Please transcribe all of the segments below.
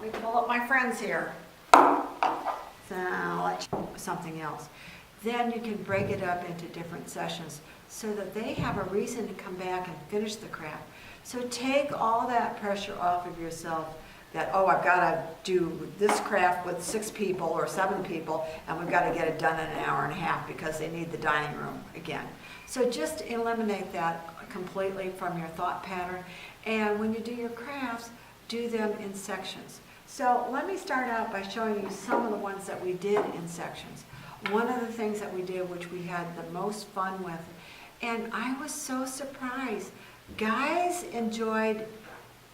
Let me pull up my friends here. So I'll let you something else. Then you can break it up into different sessions so that they have a reason to come back and finish the craft. So take all that pressure off of yourself that, oh, I've got to do this craft with 6 people or 7 people, and we've got to get it done in an hour and a half because they need the dining room again. So just eliminate that completely from your thought pattern. And when you do your crafts, do them in sections. So let me start out by showing you some of the ones that we did in sections. One of the things that we did, which we had the most fun with, and I was so surprised, guys enjoyed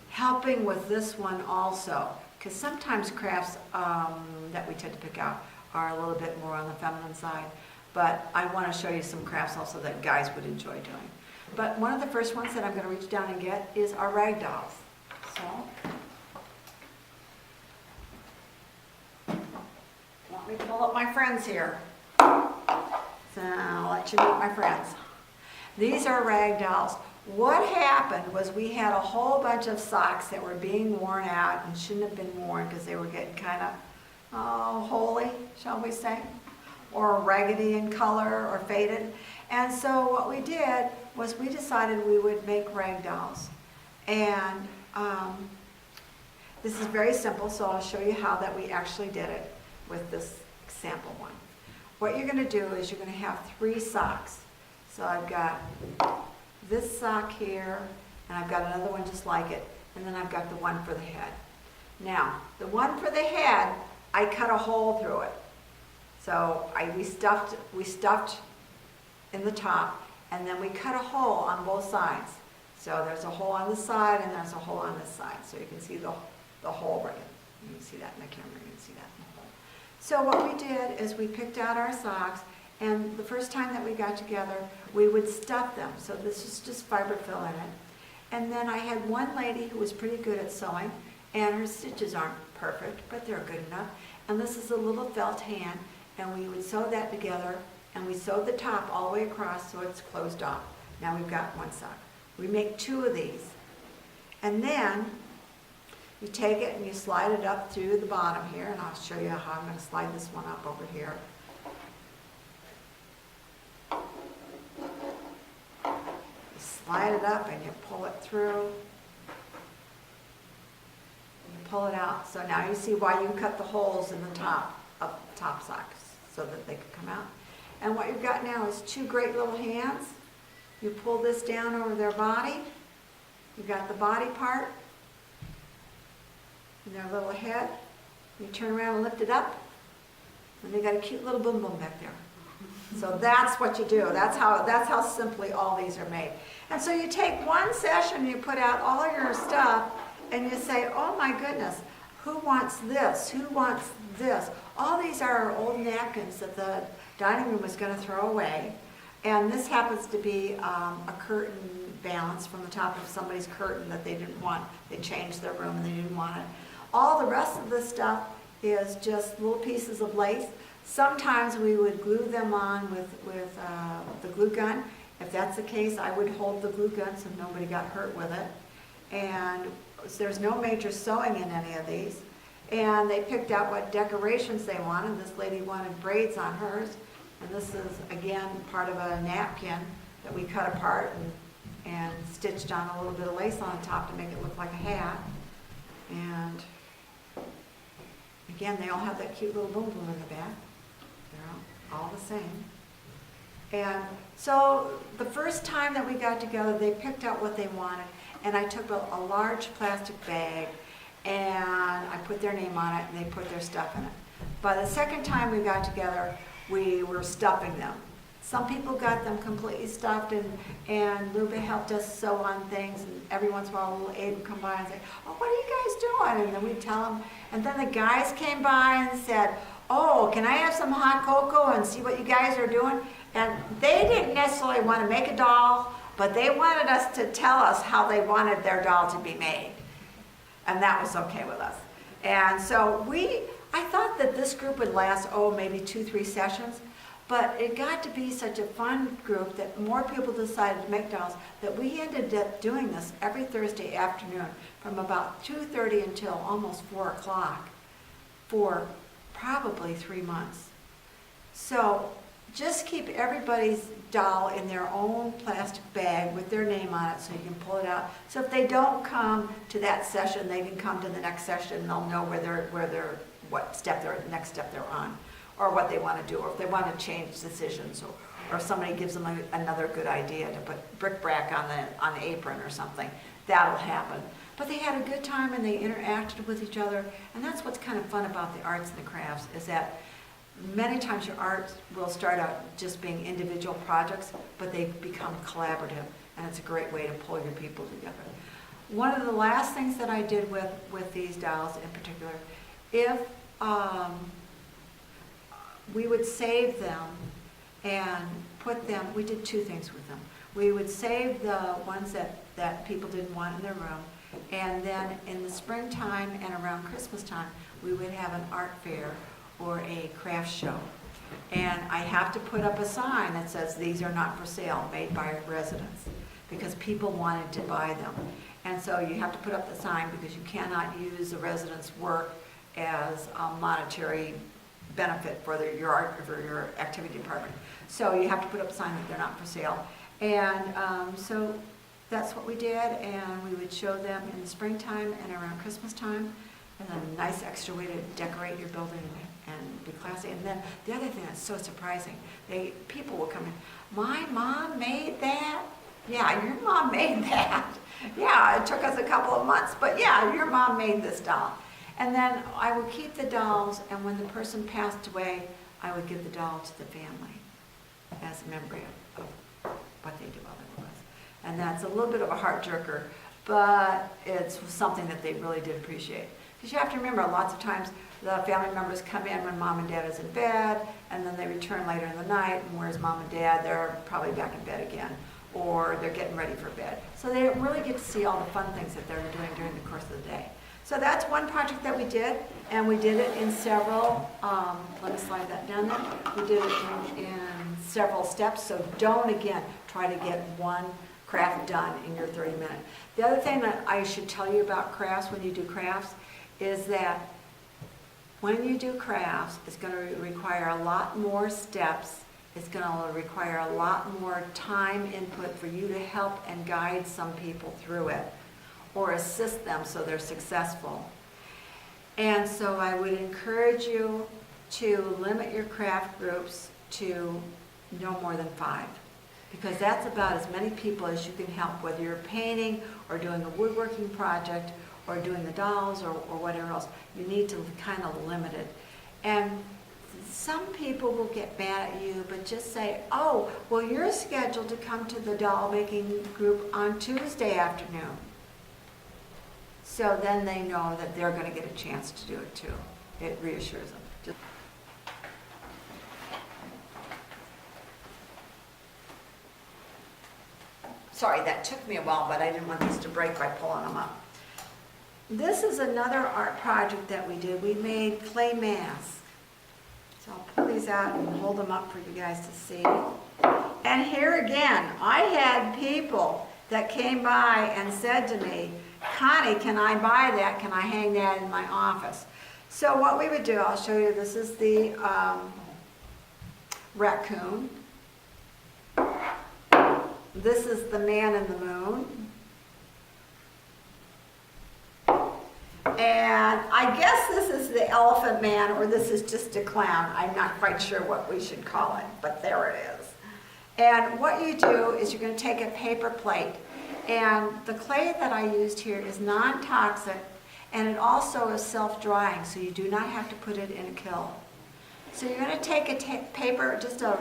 helping with this one also, because sometimes crafts that we tend to pick out are a little bit more on the feminine side, but I want to show you some crafts also that guys would enjoy doing. But one of the first ones that I'm going to reach down and get is our rag dolls. So, let me pull up my friends here. So I'll let you meet my friends. These are rag dolls. What happened was we had a whole bunch of socks that were being worn out and shouldn't have been worn because they were getting kind of holy, shall we say, or raggedy in color or faded. And so what we did was we decided we would make rag dolls. And this is very simple, so I'll show you how that we actually did it with this sample one. What you're going to do is you're going to have 3 socks. So I've got this sock here, and I've got another one just like it, and then I've got the one for the head. Now, the one for the head, I cut a hole through it. So we stuffed in the top, and then we cut a hole on both sides. So there's a hole on this side, and there's a hole on this side. So you can see the hole right in. You can see that in the camera, you can see that in the hole. So what we did is we picked out our socks, and the first time that we got together, we would stuff them. So this is just fiberfill in it. And then I had one lady who was pretty good at sewing, and her stitches aren't perfect, but they're good enough. And this is a little felt hand, and we would sew that together, and we sewed the top all the way across so it's closed off. Now we've got one sock. We make 2 of these. And then you take it and you slide it up through the bottom here, and I'll show you how I'm going to slide this one up over here. Slide it up and you pull it through. And you pull it out. So now you see why you cut the holes in the top of the top socks so that they could come out. And what you've got now is 2 great little hands. You pull this down over their body. You've got the body part and their little head. You turn around and lift it up, and they got a cute little boom boom back there. So that's what you do. That's how simply all these are made. And so you take one session, you put out all your stuff, and you say, oh my goodness, who wants this? Who wants this? All these are old napkins that the dining room was going to throw away. And this happens to be a curtain valance from the top of somebody's curtain that they didn't want. They changed their room and they didn't want it. All the rest of the stuff is just little pieces of lace. Sometimes we would glue them on with the glue gun. If that's the case, I would hold the glue gun so nobody got hurt with it. And there's no major sewing in any of these. And they picked out what decorations they wanted. This lady wanted braids on hers. And this is, again, part of a napkin that we cut apart and stitched on a little bit of lace on the top to make it look like a hat. And again, they all have that cute little boom boom in the back. They're all the same. And so the first time that we got together, they picked out what they wanted. And I took a large plastic bag and I put their name on it and they put their stuff in it. By the second time we got together, we were stuffing them. Some people got them completely stuffed, and Luba helped us sew on things, and every once in a while a little aide would come by and say, oh, what are you guys doing? And then we'd tell them. And then the guys came by and said, oh, can I have some hot cocoa and see what you guys are doing? And they didn't necessarily want to make a doll, but they wanted us to tell us how they wanted their doll to be made. And that was okay with us. And so I thought that this group would last, maybe 2-3 sessions. But it got to be such a fun group that more people decided to make dolls that we ended up doing this every Thursday afternoon from about 2:30 until almost 4 o'clock for probably 3 months. So just keep everybody's doll in their own plastic bag with their name on it so you can pull it out. So if they don't come to that session, they can come to the next session and they'll know next step they're on, or what they want to do, or if they want to change decisions, or if somebody gives them another good idea to put bric-a-brac on the apron or something, that'll happen. But they had a good time and they interacted with each other, and that's what's kind of fun about the arts and the crafts, is that many times your art will start out just being individual projects, but they become collaborative, and it's a great way to pull your people together. One of the last things that I did with these dolls in particular, if we would save them and put them, we did 2 things with them. We would save the ones that people didn't want in their room, and then in the springtime and around Christmas time, we would have an art fair or a craft show. And I have to put up a sign that says, "These are not for sale, made by residents," because people wanted to buy them. And so you have to put up the sign because you cannot use the residents' work as a monetary benefit for your art, for your activity department. So you have to put up a sign that they're not for sale. And so that's what we did, and we would show them in the springtime and around Christmas time, and a nice extra way to decorate your building and be classy. And then the other thing that's so surprising, people will come in, "My mom made that?" "Yeah, your mom made that." "Yeah, it took us a couple of months, but yeah, your mom made this doll." And then I would keep the dolls, and when the person passed away, I would give the doll to the family as a memory of what they do while they were with us. And that's a little bit of a heart jerker, but it's something that they really did appreciate. Because you have to remember, lots of times the family members come in when mom and dad is in bed, and then they return later in the night, and where's mom and dad? They're probably back in bed again, or they're getting ready for bed. So they don't really get to see all the fun things that they're doing during the course of the day. So that's one project that we did, and we did it in several, let me slide that down there. We did it in several steps, so don't, again, try to get one craft done in your 30 minutes. The other thing that I should tell you about crafts when you do crafts is that when you do crafts, it's going to require a lot more steps. It's going to require a lot more time input for you to help and guide some people through it, or assist them so they're successful. And so I would encourage you to limit your craft groups to no more than 5, because that's about as many people as you can help, whether you're painting or doing a woodworking project or doing the dolls or whatever else. You need to kind of limit it. And some people will get mad at you, but just say, "Oh, well, you're scheduled to come to the doll making group on Tuesday afternoon." So then they know that they're going to get a chance to do it too. It reassures them. Sorry, that took me a while, but I didn't want these to break by pulling them up. This is another art project that we did. We made clay masks. So I'll pull these out and hold them up for you guys to see. And here again, I had people that came by and said to me, "Connie, can I buy that? Can I hang that in my office?" So what we would do, I'll show you, this is the raccoon. This is the man in the moon. And I guess this is the elephant man, or this is just a clown. I'm not quite sure what we should call it, but there it is. And what you do is you're going to take a paper plate, and the clay that I used here is non-toxic, and it also is self-drying, so you do not have to put it in a kiln. So you're going to take just a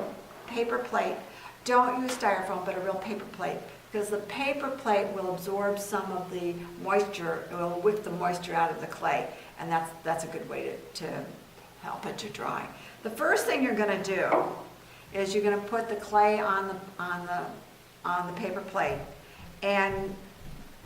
paper plate. Don't use styrofoam, but a real paper plate, because the paper plate will absorb some of the moisture. It will whip the moisture out of the clay, and that's a good way to help it to dry. The first thing you're going to do is you're going to put the clay on the paper plate, and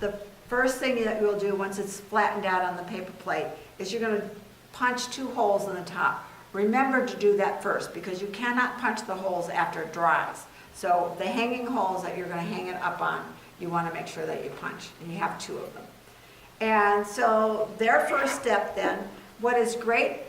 the first thing that you'll do once it's flattened out on the paper plate is you're going to punch 2 holes in the top, remember to do that first, because you cannot punch the holes after it dries. So the hanging holes that you're going to hang it up on, you want to make sure that you punch, and you have 2 of them. And so their first step then, what is great,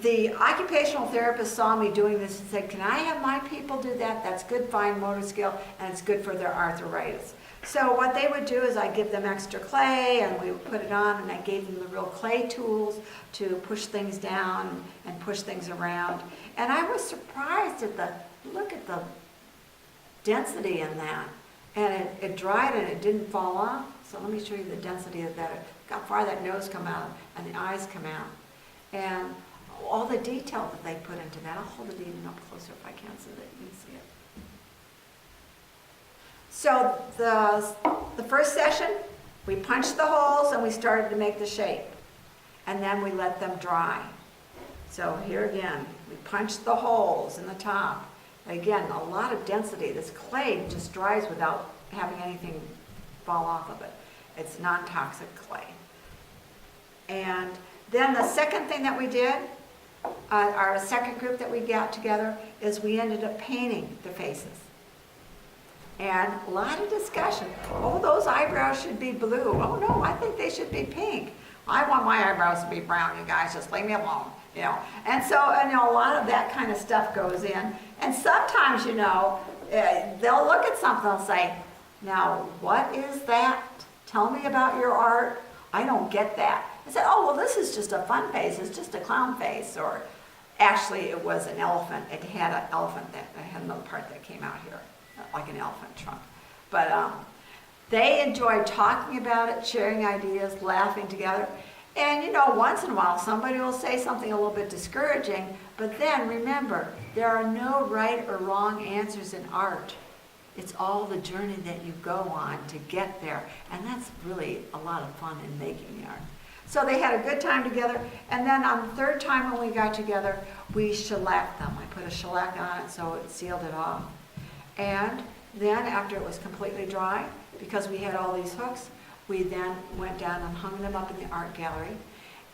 the occupational therapist saw me doing this and said, can I have my people do that? That's good fine motor skill, and it's good for their arthritis. So what they would do is I give them extra clay, and we would put it on, and I gave them the real clay tools to push things down and push things around. And I was surprised at look at the density in that. And it dried and it didn't fall off. So let me show you the density of that. Look how far that nose come out and the eyes come out. And all the detail that they put into that. I'll hold it even up closer if I can so that you can see it. So the first session, we punched the holes and we started to make the shape. And then we let them dry. So here again, we punched the holes in the top. Again, a lot of density. This clay just dries without having anything fall off of it. It's non-toxic clay. And then the second thing that we did, our second group that we got together, is we ended up painting the faces. And a lot of discussion. Oh, those eyebrows should be blue. Oh no, I think they should be pink. I want my eyebrows to be brown, you guys, just leave me alone. You know, and so a lot of that kind of stuff goes in. And sometimes, they'll look at something and say, now, what is that? Tell me about your art. I don't get that. I said, oh, well, this is just a fun face. It's just a clown face. Or actually, it was an elephant. It had an elephant that had another part that came out here, like an elephant trunk. But they enjoyed talking about it, sharing ideas, laughing together. And once in a while somebody will say something a little bit discouraging, but then remember, there are no right or wrong answers in art. It's all the journey that you go on to get there, and that's really a lot of fun in making the art. So they had a good time together, and then on the third time when we got together, we shellacked them. I put a shellac on it so it sealed it off. And then after it was completely dry, because we had all these hooks, we then went down and hung them up in the art gallery.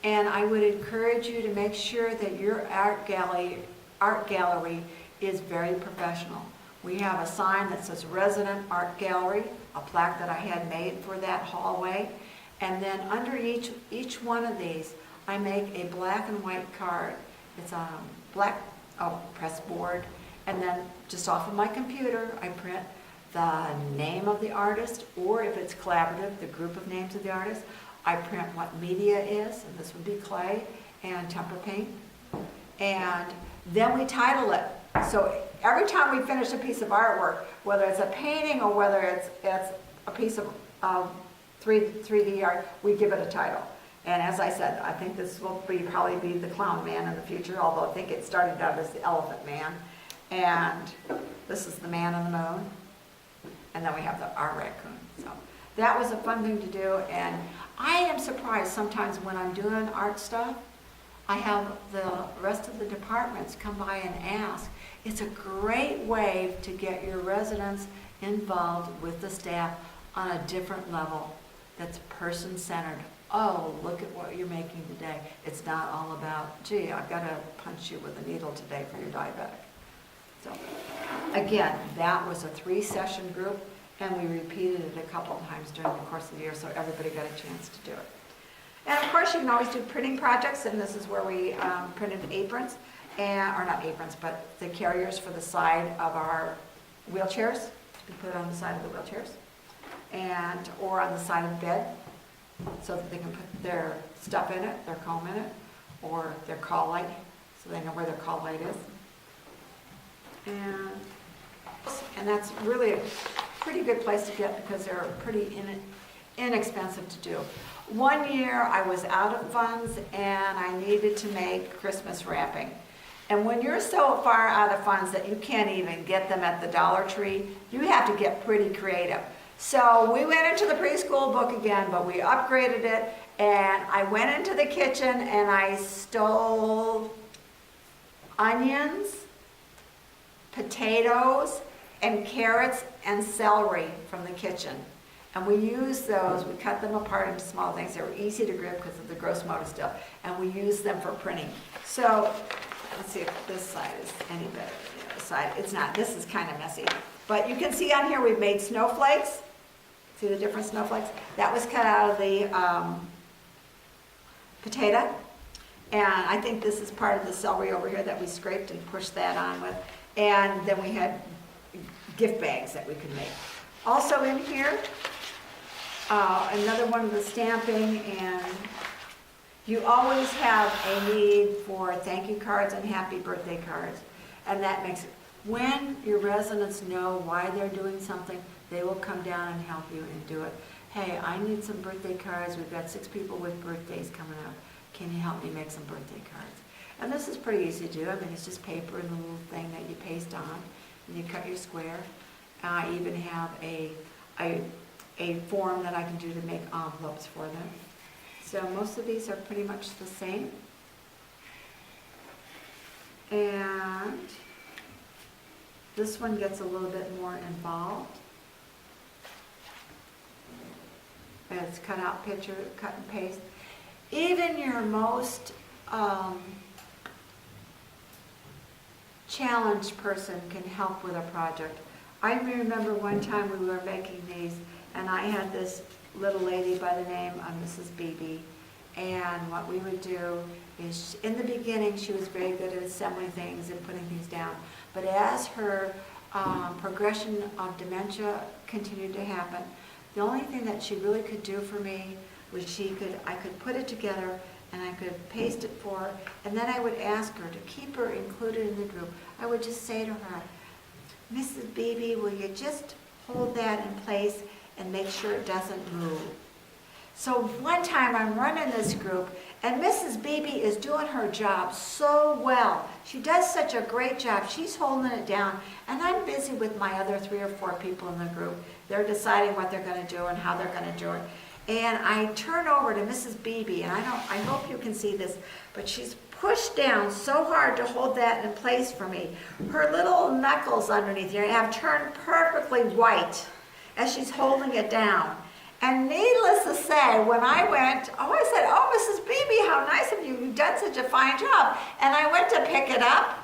And I would encourage you to make sure that your art gallery is very professional. We have a sign that says Resident Art Gallery, a plaque that I had made for that hallway. And then under each one of these, I make a black and white card. It's a black press board. And then just off of my computer, I print the name of the artist, or if it's collaborative, the group of names of the artist. I print what media is, and this would be clay and tempera paint. And then we title it. So every time we finish a piece of artwork, whether it's a painting or whether it's a piece of 3D art, we give it a title. And as I said, I think this will probably be the Clown Man in the future, although I think it started out as the Elephant Man. And this is the Man on the Moon. And then we have our raccoon. So that was a fun thing to do. And I am surprised sometimes when I'm doing art stuff, I have the rest of the departments come by and ask. It's a great way to get your residents involved with the staff on a different level that's person-centered. Oh, look at what you're making today. It's not all about, gee, I've got to punch you with a needle today for your diabetic. So again, that was a 3-session group, and we repeated it a couple of times during the course of the year so everybody got a chance to do it. And of course, you can always do printing projects, and this is where we printed aprons, or not aprons, but the carriers for the side of our wheelchairs, to be put on the side of the wheelchairs, or on the side of the bed, so that they can put their stuff in it, their comb in it, or their call light, so they know where their call light is. And that's really a pretty good place to get because they're pretty inexpensive to do. One year I was out of funds and I needed to make Christmas wrapping. And when you're so far out of funds that you can't even get them at the Dollar Tree, you have to get pretty creative. So we went into the preschool book again, but we upgraded it, and I went into the kitchen and I stole onions, potatoes, and carrots and celery from the kitchen. And we used those, we cut them apart into small things. They were easy to grip because of the gross motor stuff, and we used them for printing. So let's see if this side is any better than the other side. It's not. This is kind of messy. But you can see on here we've made snowflakes. See the different snowflakes? That was cut out of the potato. And I think this is part of the celery over here that we scraped and pushed that on with. And then we had gift bags that we could make. Also in here, another one of the stamping, and you always have a need for thank you cards and happy birthday cards. And that makes it, when your residents know why they're doing something, they will come down and help you and do it. Hey, I need some birthday cards. We've got 6 people with birthdays coming up. Can you help me make some birthday cards? And this is pretty easy to do. I mean, it's just paper and a little thing that you paste on, and you cut your square. I even have a form that I can do to make envelopes for them. So most of these are pretty much the same. And this one gets a little bit more involved. And it's cut out picture, cut and paste. Even your most challenged person can help with a project. I remember one time we were making these, and I had this little lady by the name of Mrs. Beebe, and what we would do is, in the beginning, she was very good at assembling things and putting things down, but as her progression of dementia continued to happen, the only thing that she really could do for me was I could put it together and I could paste it for her, and then I would ask her to keep her included in the group. I would just say to her, Mrs. Beebe, will you just hold that in place and make sure it doesn't move? So one time I'm running this group, and Mrs. Beebe is doing her job so well. She does such a great job. She's holding it down, and I'm busy with my other 3 or 4 people in the group. They're deciding what they're going to do and how they're going to do it. And I turn over to Mrs. Beebe, and I hope you can see this, but she's pushed down so hard to hold that in place for me. Her little knuckles underneath here have turned perfectly white as she's holding it down. And needless to say, when I went, I said, oh, Mrs. Beebe, how nice of you. You've done such a fine job. And I went to pick it up,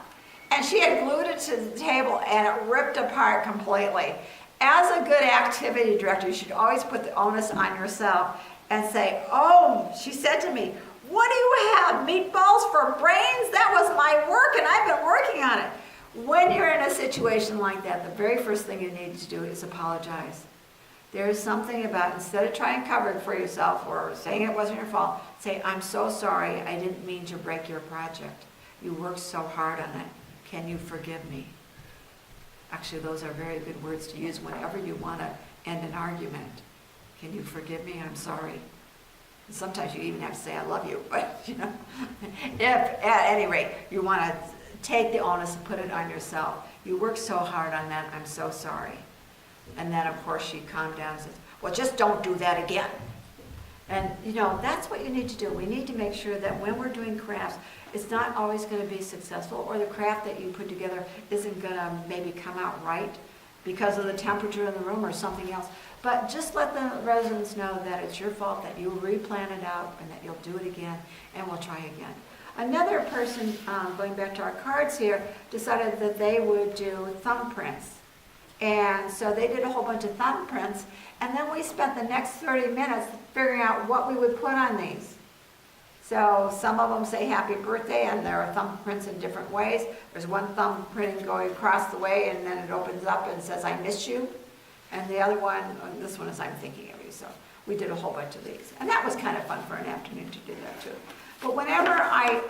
and she had glued it to the table, and it ripped apart completely. As a good activity director, you should always put the onus on yourself and say, oh, she said to me, what do you have, meatballs for brains? That was my work, and I've been working on it. When you're in a situation like that, the very first thing you need to do is apologize. There's something about, instead of trying to cover it for yourself or saying it wasn't your fault, say, I'm so sorry, I didn't mean to break your project. You worked so hard on it. Can you forgive me? Actually, those are very good words to use whenever you want to end an argument. Can you forgive me? I'm sorry. And sometimes you even have to say, I love you. But, if at any rate you want to take the onus and put it on yourself, you worked so hard on that, I'm so sorry. And then, of course, she calmed down and says, well, just don't do that again. And, that's what you need to do. We need to make sure that when we're doing crafts, it's not always going to be successful, or the craft that you put together isn't going to maybe come out right because of the temperature in the room or something else. But just let the residents know that it's your fault, that you'll replan it out, and that you'll do it again, and we'll try again. Another person, going back to our cards here, decided that they would do thumbprints. And so they did a whole bunch of thumbprints, and then we spent the next 30 minutes figuring out what we would put on these. So some of them say happy birthday, and there are thumbprints in different ways. There's one thumbprint going across the way, and then it opens up and says, I miss you. And the other one, this one is I'm thinking of you. So we did a whole bunch of these. And that was kind of fun for an afternoon to do that too. But whenever I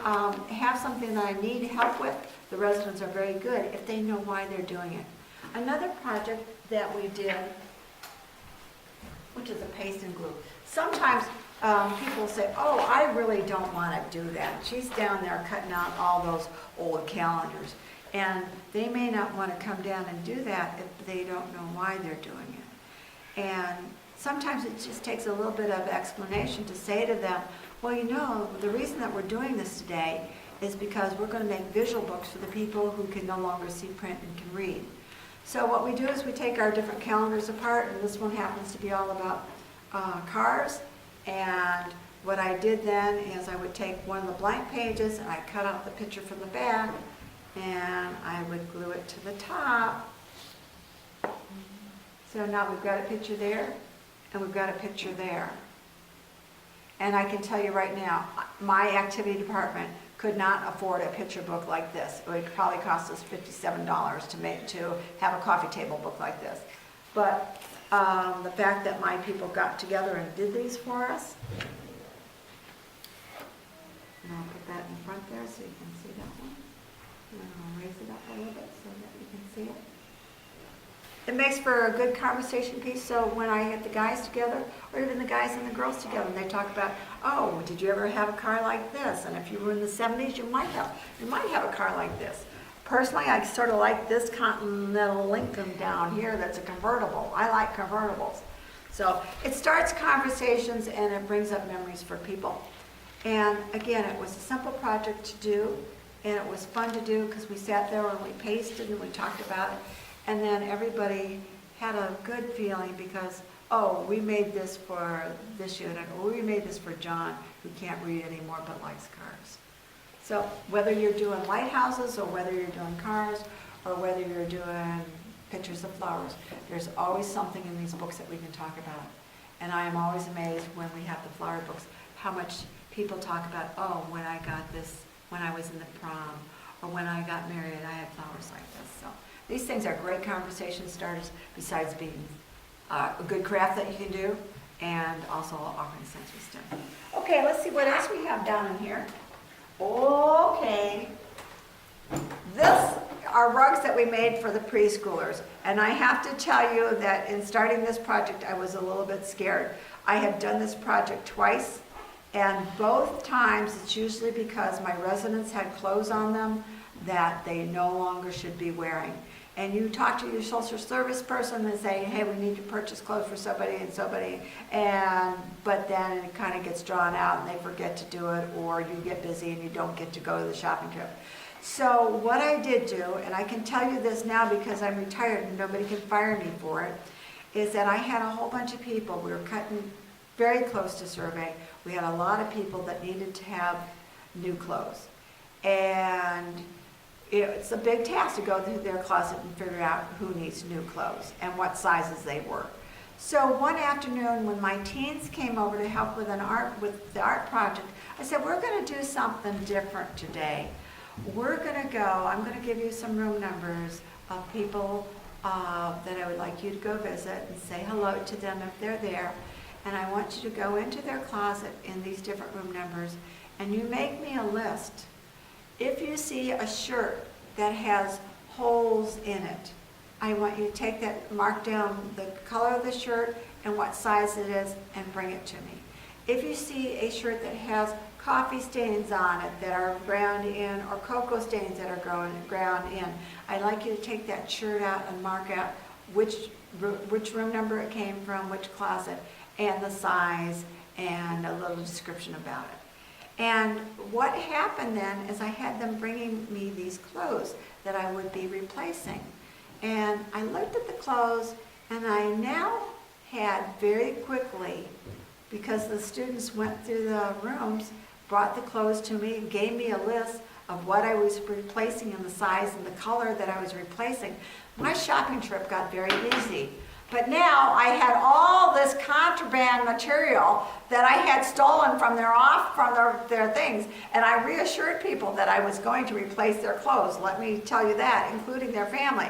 have something that I need help with, the residents are very good if they know why they're doing it. Another project that we did, which is a paste and glue. Sometimes people say, oh, I really don't want to do that. She's down there cutting out all those old calendars. And they may not want to come down and do that if they don't know why they're doing it. And sometimes it just takes a little bit of explanation to say to them, well, the reason that we're doing this today is because we're going to make visual books for the people who can no longer see print and can read. So what we do is we take our different calendars apart, and this one happens to be all about cars, and what I did then is I would take one of the blank pages and I cut out the picture from the back and I would glue it to the top. So now we've got a picture there and we've got a picture there. And I can tell you right now, my activity department could not afford a picture book like this. It would probably cost us $57 to have a coffee table book like this. But the fact that my people got together and did these for us, and I'll put that in front there so you can see that one. And I'll raise it up a little bit so that you can see it. It makes for a good conversation piece, so when I get the guys together, or even the guys and the girls together, and they talk about, oh, did you ever have a car like this? And if you were in the 70s, you might have a car like this. Personally, I sort of like this Continental Lincoln down here that's a convertible. I like convertibles. So it starts conversations and it brings up memories for people. And again, it was a simple project to do, and it was fun to do because we sat there and we pasted and we talked about it. And then everybody had a good feeling because, oh, we made this for this unit, or we made this for John, who can't read anymore but likes cars. So whether you're doing lighthouses, or whether you're doing cars, or whether you're doing pictures of flowers, there's always something in these books that we can talk about. And I am always amazed when we have the flower books, how much people talk about, oh, when I got this, when I was in the prom, or when I got married, I had flowers like this. So these things are great conversation starters, besides being a good craft that you can do, and also offering sensory STEM. Okay, let's see what else we have down in here. Okay, this are rugs that we made for the preschoolers, and I have to tell you that in starting this project, I was a little bit scared. I have done this project twice, and both times it's usually because my residents had clothes on them that they no longer should be wearing. And you talk to your social service person and say, hey, we need to purchase clothes for somebody and somebody, but then it kind of gets drawn out and they forget to do it, or you get busy and you don't get to go to the shopping trip. So what I did do, and I can tell you this now because I'm retired and nobody can fire me for it, is that I had a whole bunch of people. We were cutting very close to survey. We had a lot of people that needed to have new clothes. And it's a big task to go through their closet and figure out who needs new clothes and what sizes they were. So one afternoon when my teens came over to help with the art project, I said, we're going to do something different today. We're going to go, I'm going to give you some room numbers of people that I would like you to go visit and say hello to them if they're there. And I want you to go into their closet in these different room numbers and you make me a list. If you see a shirt that has holes in it, I want you to take that, mark down the color of the shirt and what size it is and bring it to me. If you see a shirt that has coffee stains on it that are ground in, or cocoa stains that are ground in, I'd like you to take that shirt out and mark out which room number it came from, which closet, and the size, and a little description about it. And what happened then is I had them bringing me these clothes that I would be replacing. And I looked at the clothes and I now had very quickly, because the students went through the rooms, brought the clothes to me and gave me a list of what I was replacing and the size and the color that I was replacing. My shopping trip got very easy. But now I had all this contraband material that I had stolen from their things, and I reassured people that I was going to replace their clothes. Let me tell you that, including their family.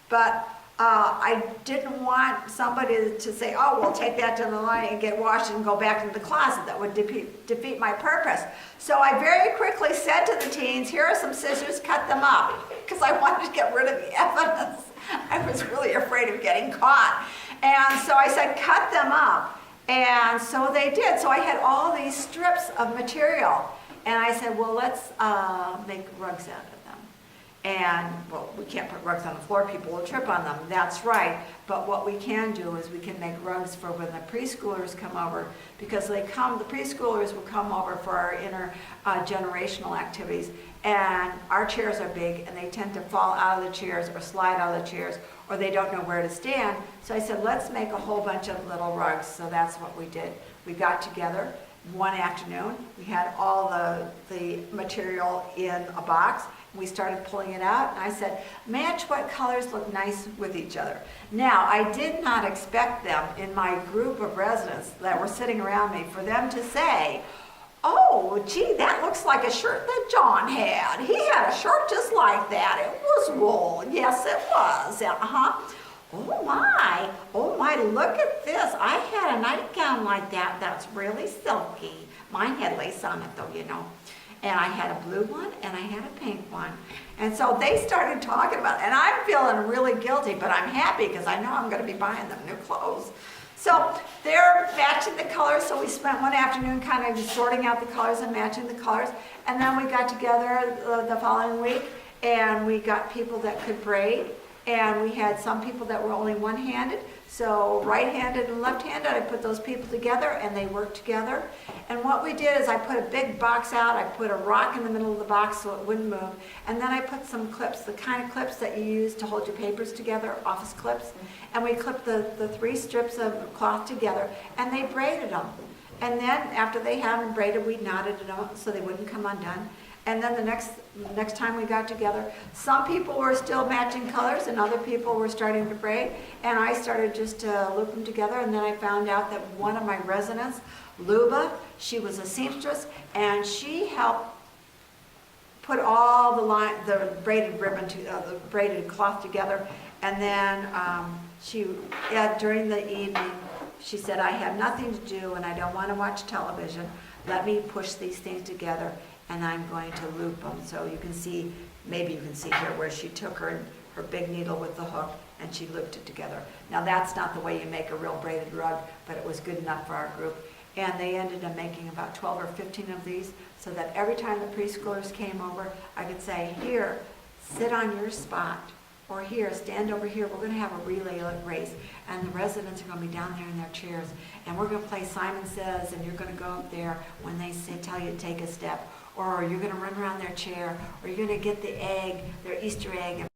But I didn't want somebody to say, oh, well, take that to the line and get washed and go back into the closet. That would defeat my purpose. So I very quickly said to the teens, here are some scissors, cut them up, because I wanted to get rid of the evidence. I was really afraid of getting caught. And so I said, cut them up. And so they did. So I had all these strips of material. And I said, well, let's make rugs out of them. And, well, we can't put rugs on the floor. People will trip on them. That's right. But what we can do is we can make rugs for when the preschoolers come over, because the preschoolers will come over for our intergenerational activities. And our chairs are big, and they tend to fall out of the chairs or slide out of the chairs, or they don't know where to stand. So I said, let's make a whole bunch of little rugs. So that's what we did. We got together, one afternoon. We had all the material in a box. We started pulling it out, and I said, match what colors look nice with each other. Now, I did not expect them in my group of residents that were sitting around me for them to say, oh, gee, that looks like a shirt that John had. He had a shirt just like that. It was wool. Yes, it was. Oh my, look at this. I had a nightgown like that that's really silky. Mine had lace on it though, you know. And I had a blue one and I had a pink one. And so they started talking about it. And I'm feeling really guilty, but I'm happy because I know I'm going to be buying them new clothes. So they're matching the colors, so we spent one afternoon kind of just sorting out the colors and matching the colors. And then we got together the following week, and we got people that could braid, and we had some people that were only one-handed. So right-handed and left-handed, I put those people together, and they worked together. And what we did is I put a big box out, I put a rock in the middle of the box so it wouldn't move, and then I put some clips, the kind of clips that you use to hold your papers together, office clips, and we clipped the 3 strips of cloth together, and they braided them. And then after they had them braided, we knotted it up so they wouldn't come undone. And then the next time we got together, some people were still matching colors and other people were starting to braid. And I started just to loop them together. And then I found out that one of my residents, Luba, she was a seamstress, and she helped put all the braided ribbon, the braided cloth together. And then during the evening, she said, I have nothing to do and I don't want to watch television. Let me push these things together, and I'm going to loop them. So you can see, maybe you can see here where she took her big needle with the hook and she looped it together. Now that's not the way you make a real braided rug, but it was good enough for our group. And they ended up making about 12 or 15 of these, so that every time the preschoolers came over, I could say, here, sit on your spot. Or here, stand over here, we're going to have a relay race, and the residents are going to be down there in their chairs, and we're going to play Simon Says, and you're going to go up there when they tell you to take a step, or you're going to run around their chair, or you're going to get the egg, their Easter egg, and